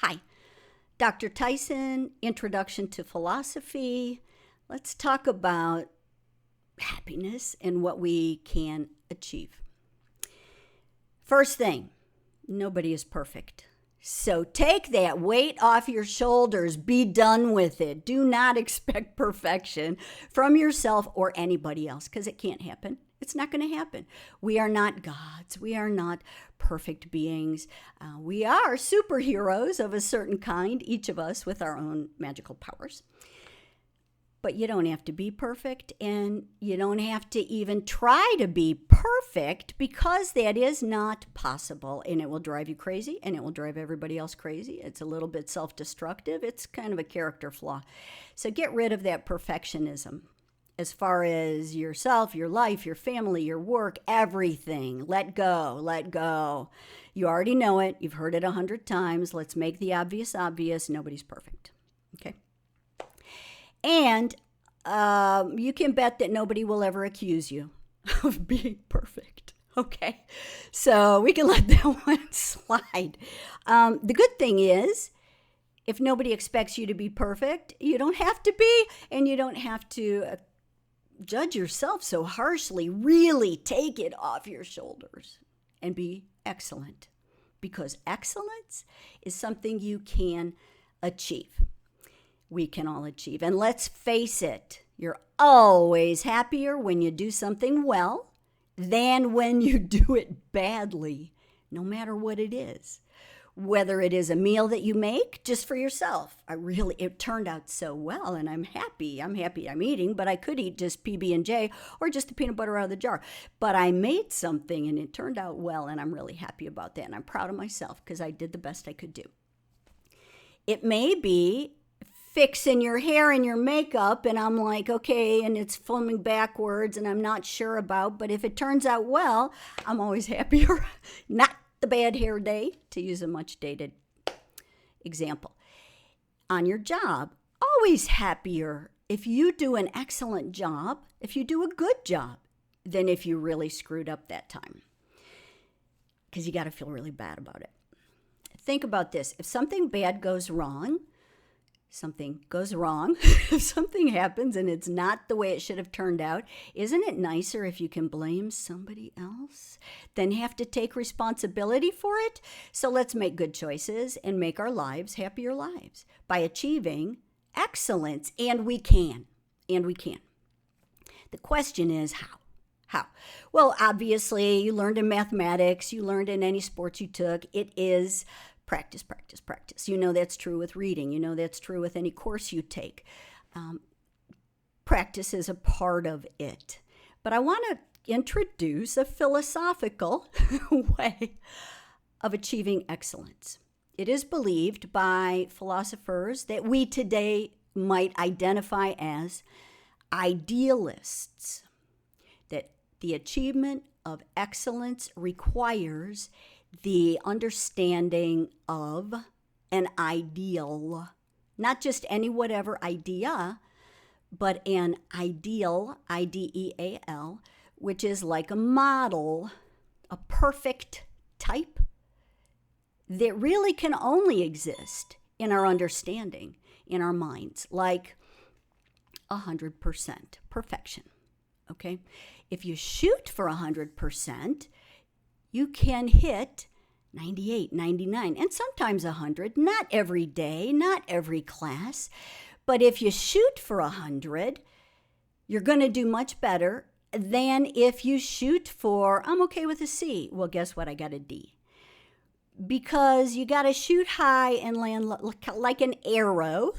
Hi, Dr. Tyson, Introduction to Philosophy. Let's talk about happiness and what we can achieve. First thing, nobody is perfect. So take that weight off your shoulders. Be done with it. Do not expect perfection from yourself or anybody else because it can't happen. It's not going to happen. We are not gods. We are not perfect beings. We are superheroes of a certain kind, each of us with our own magical powers. But you don't have to be perfect, and you don't have to even try to be perfect because that is not possible, and it will drive you crazy, and it will drive everybody else crazy. It's a little bit self-destructive. It's kind of a character flaw. So get rid of that perfectionism as far as yourself, your life, your family, your work, everything. Let go, let go. You already know it. You've heard it 100 times. Let's make the obvious obvious. Nobody's perfect. Okay? And you can bet that nobody will ever accuse you of being perfect. Okay, so we can let that one slide. The good thing is, if nobody expects you to be perfect, you don't have to be, and you don't have to judge yourself so harshly. Really take it off your shoulders and be excellent, because excellence is something you can achieve. We can all achieve. And let's face it, you're always happier when you do something well than when you do it badly, no matter what it is. Whether it is a meal that you make just for yourself. It turned out so well and I'm happy I'm eating, but I could eat just PB&J or just the peanut butter out of the jar. But I made something and it turned out well and I'm really happy about that and I'm proud of myself because I did the best I could do. It may be fixing your hair and your makeup and I'm like, okay, and it's filming backwards and I'm not sure about, but if it turns out well, I'm always happier. Not the bad hair day, to use a much dated example. On your job, always happier if you do an excellent job, if you do a good job, than if you really screwed up that time. Because you got to feel really bad about it. Think about this. If something bad goes wrong, if something happens and it's not the way it should have turned out, isn't it nicer if you can blame somebody else than have to take responsibility for it? So let's make good choices and make our lives happier lives by achieving excellence, and we can. The question is how? How? Well, obviously, you learned in mathematics, you learned in any sports you took, it is practice, practice, practice. You know that's true with reading. You know that's true with any course you take. Practice is a part of it. But I want to introduce a philosophical way of achieving excellence. It is believed by philosophers that we today might identify as idealists, that the achievement of excellence requires the understanding of an ideal, not just any whatever idea, but an ideal, I-D-E-A-L, which is like a model, a perfect type that really can only exist in our understanding, in our minds, like 100% perfection, okay? If you shoot for 100%, you can hit 98, 99, and sometimes 100. Not every day, not every class. But if you shoot for 100, you're going to do much better than if you shoot for, I'm okay with a C. Well, guess what? I got a D. Because you got to shoot high and land like an arrow.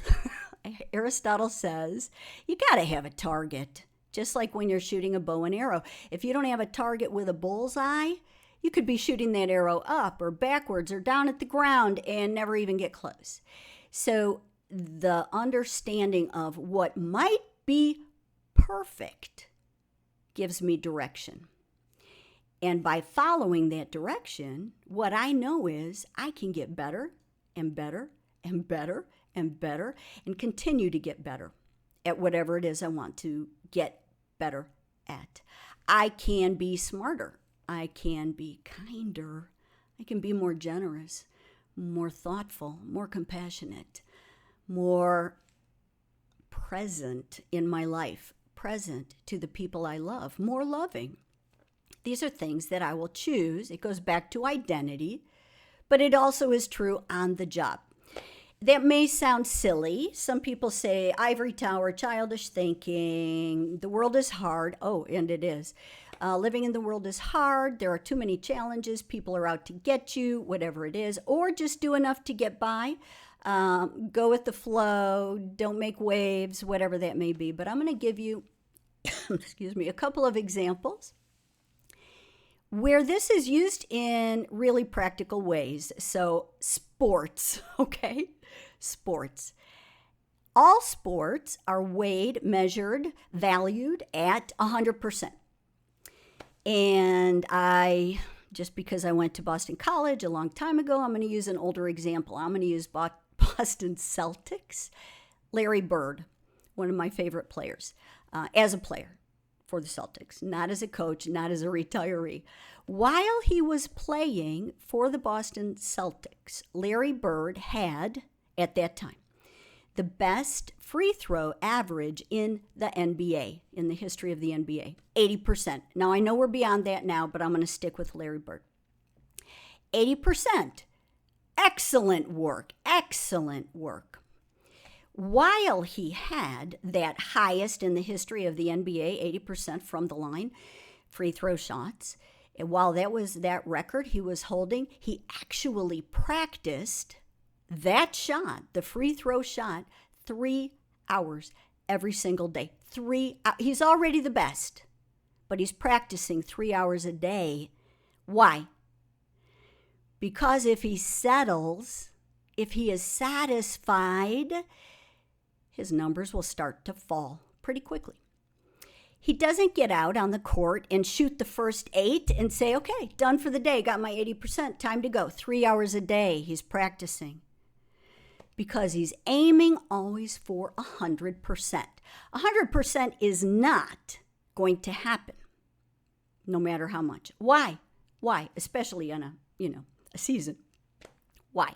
Aristotle says you got to have a target. Just like when you're shooting a bow and arrow. If you don't have a target with a bullseye, you could be shooting that arrow up or backwards or down at the ground and never even get close. So the understanding of what might be perfect gives me direction. And by following that direction, what I know is I can get better and better and better and better and continue to get better at whatever it is I want to get better at. I can be smarter. I can be kinder. I can be more generous, more thoughtful, more compassionate, more present in my life, present to the people I love, more loving. These are things that I will choose. It goes back to identity, but it also is true on the job. That may sound silly. Some people say, ivory tower, childish thinking, the world is hard. Oh, and it is. Living in the world is hard. There are too many challenges. People are out to get you, whatever it is, or just do enough to get by. Go with the flow. Don't make waves, whatever that may be. But I'm going to give you, excuse me, a couple of examples where this is used in really practical ways. So, sports, okay? Sports. All sports are weighed, measured, valued at 100%. And just because I went to Boston College a long time ago, I'm going to use an older example. I'm going to use Boston Celtics. Larry Bird, one of my favorite players, as a player for the Celtics, not as a coach, not as a retiree. While he was playing for the Boston Celtics, Larry Bird had, at that time, the best free throw average in the NBA, in the history of the NBA, 80%. Now, I know we're beyond that now, but I'm going to stick with Larry Bird. 80%. Excellent work, excellent work. While he had that highest in the history of the NBA, 80% from the line, free throw shots, and while that was that record he was holding, he actually practiced that shot, the free throw shot, 3 hours every single day. He's already the best, but he's practicing 3 hours a day. Why? Because if he settles, if he is satisfied, his numbers will start to fall pretty quickly. He doesn't get out on the court and shoot the first 8 and say, okay, done for the day, got my 80%, time to go. 3 hours a day he's practicing. Because he's aiming always for 100%. 100% is not going to happen, no matter how much. Why? Why? Especially on a season. Why?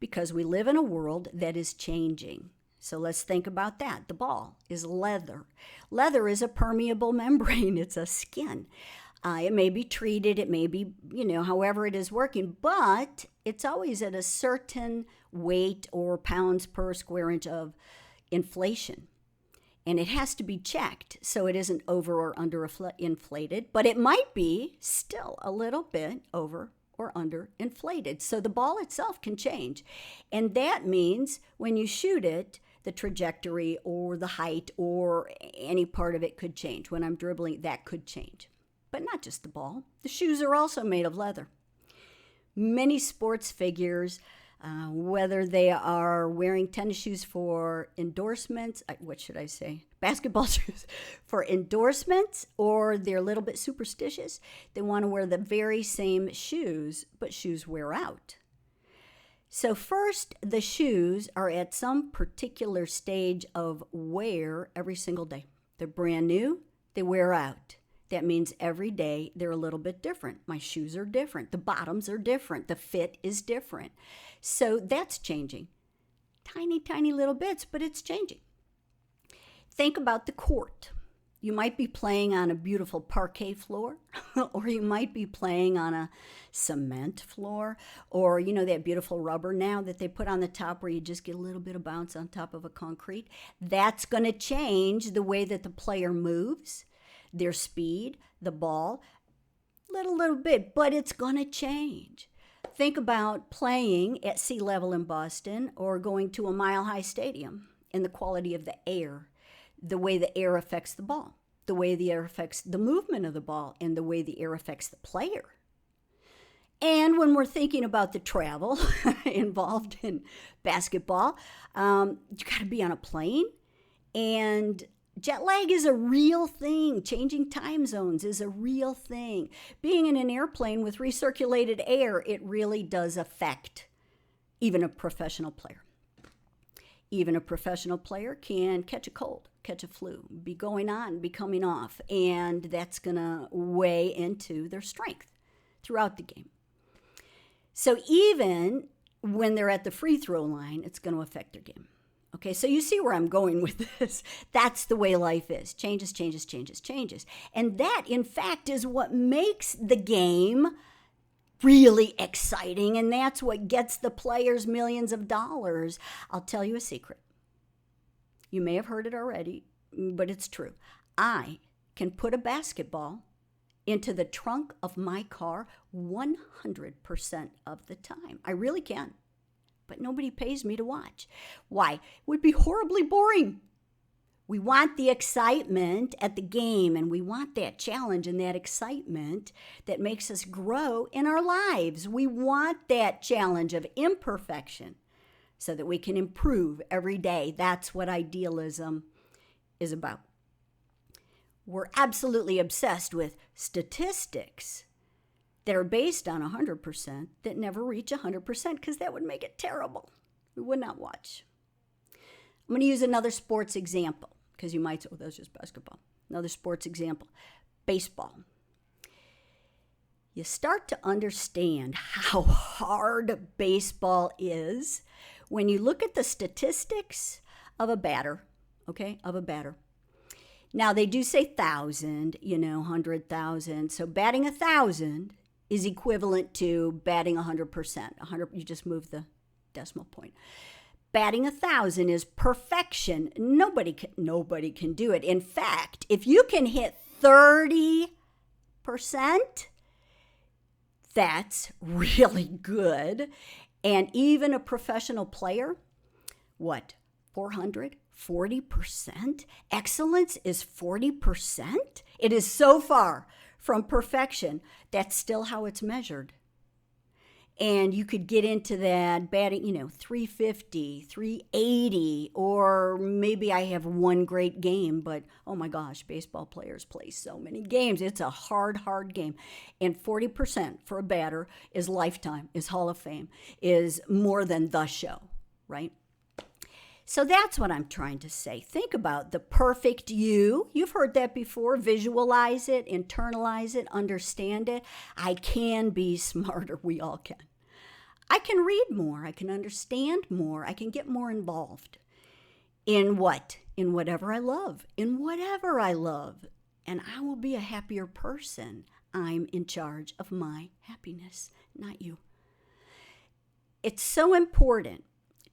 Because we live in a world that is changing. So let's think about that. The ball is leather. Leather is a permeable membrane. It's a skin. It may be treated. It may be, however it is working, but it's always at a certain weight or pounds per square inch of inflation. And it has to be checked so it isn't over or under inflated, but it might be still a little bit over or under inflated. So the ball itself can change. And that means when you shoot it, the trajectory or the height or any part of it could change. When I'm dribbling, that could change. But not just the ball. The shoes are also made of leather. Many sports figures, whether they are wearing tennis shoes for endorsements, basketball shoes for endorsements, or they're a little bit superstitious, they want to wear the very same shoes, but shoes wear out. So first, the shoes are at some particular stage of wear every single day. They're brand new, they wear out. That means every day they're a little bit different. My shoes are different. The bottoms are different. The fit is different. So that's changing. Tiny, tiny little bits, but it's changing. Think about the court. You might be playing on a beautiful parquet floor, or you might be playing on a cement floor, or that beautiful rubber now that they put on the top where you just get a little bit of bounce on top of a concrete. That's going to change the way that the player moves, their speed, the ball, little bit, but it's going to change. Think about playing at sea level in Boston or going to a mile-high stadium and the quality of the air, the way the air affects the ball, the way the air affects the movement of the ball, and the way the air affects the player. And when we're thinking about the travel involved in basketball, you got to be on a plane, and jet lag is a real thing. Changing time zones is a real thing. Being in an airplane with recirculated air, it really does affect even a professional player. Even a professional player can catch a cold, catch a flu, be going on, be coming off, and that's going to weigh into their strength throughout the game. So even when they're at the free throw line, it's going to affect their game. Okay, so you see where I'm going with this. That's the way life is. Changes, changes, changes, changes. And that, in fact, is what makes the game really exciting, and that's what gets the players millions of dollars. I'll tell you a secret. You may have heard it already, but it's true. I can put a basketball into the trunk of my car 100% of the time. I really can. But nobody pays me to watch. Why? It would be horribly boring. We want the excitement at the game, and we want that challenge and that excitement that makes us grow in our lives. We want that challenge of imperfection so that we can improve every day. That's what idealism is about. We're absolutely obsessed with statistics that are based on 100% that never reach 100% because that would make it terrible. We would not watch. I'm going to use another sports example because you might say, oh, that's just basketball. Another sports example, baseball. You start to understand how hard baseball is when you look at the statistics of a batter, okay, of a batter. Now, they do say 1,000, 100,000. So batting 1,000 is equivalent to batting 100%. You just move the decimal point. Batting 1,000 is perfection. Nobody can do it. In fact, if you can hit 30%, that's really good. And even a professional player, 400? 40%? Excellence is 40%? It is so far from perfection. That's still how it's measured. And you could get into that batting, 350, 380, or maybe I have one great game, but oh my gosh, baseball players play so many games. It's a hard game. And 40% for a batter is lifetime, is Hall of Fame, is more than the show, right? So that's what I'm trying to say. Think about the perfect you. You've heard that before. Visualize it, internalize it, understand it. I can be smarter. We all can. I can read more. I can understand more. I can get more involved. In what? In whatever I love. In whatever I love. And I will be a happier person. I'm in charge of my happiness, not you. It's so important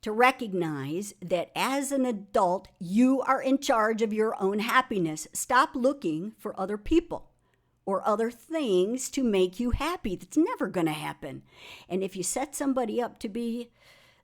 to recognize that as an adult, you are in charge of your own happiness. Stop looking for other people or other things to make you happy. That's never going to happen. And if you set somebody up to be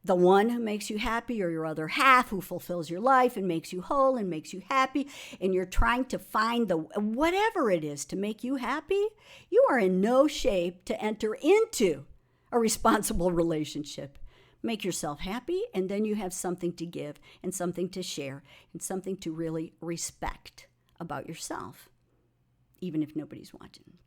the one who makes you happy, or your other half who fulfills your life and makes you whole and makes you happy, and you're trying to find the whatever it is to make you happy, you are in no shape to enter into a responsible relationship. Make yourself happy, and then you have something to give and something to share and something to really respect about yourself, even if nobody's watching.